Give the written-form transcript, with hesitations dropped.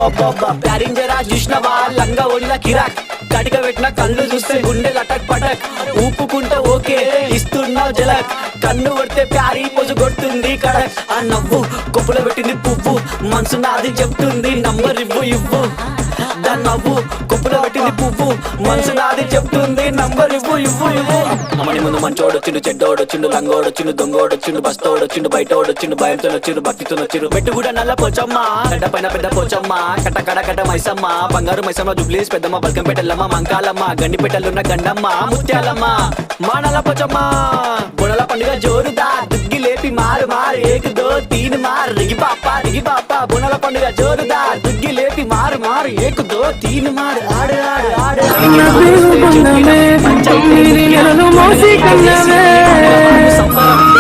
ప్యారింజరా చూసినవా లంగా ఒళ్ళ కిరాక్ కటిక పెట్టిన కళ్ళు చూస్తే గుండె లటక్ పటక్ ఊపుకుంటే ఓకే ఇస్తున్నావు జలక్ కన్ను కొడితే ప్యారీ పొజు కొడుతుంది కడక్ ఆ నవ్వు కొప్పులో పెట్టింది పువ్వు మనసు నాది చెప్తుంది నంబర్ ఇవ్వు ఇవ్వు దాని నవ్వు కొప్పులో పెట్టింది పువ్వు మనసు నాది చెప్తుంది నంబర్ ఇవ్వు ఇవ్వు ఇవ్వు అమ్మని ముందు మంచోడొచ్చిండు చెడ్డోడొచ్చిండు లంగోడొచ్చిండు దొంగోడొచ్చిండు బస్తోడొచ్చిండు బయటోడొచ్చిండు భయంతో వచ్చిండు భక్తితో వచ్చిండు పెట్టు కూడా నల్ల పోచమ్మ గడ్డ పైన పెద్ద పోచమ్మ కట్ట కడ కట్ట మైసమ్మ బంగారు మైసమ్మ జుబ్లీస్ పెద్దమ్మ బల్కంపేటల్లమ్మ మంకాలమ్మ గండిపేటలున్న గండమ్మ ముత్యాలమ్మ మా నల్ల పోచమ్మ బుడల పండుగ జోరుదా దుగ్గి లేపి మారు మారు ఏకు దో తీన్ మారు రిగి పాప బుడల పండుగ జోరుదా దుగ్గి లేపి మారు మారు ఏకు దో తీన్ మారు ఆడు ఆడు ఆడు సంబరం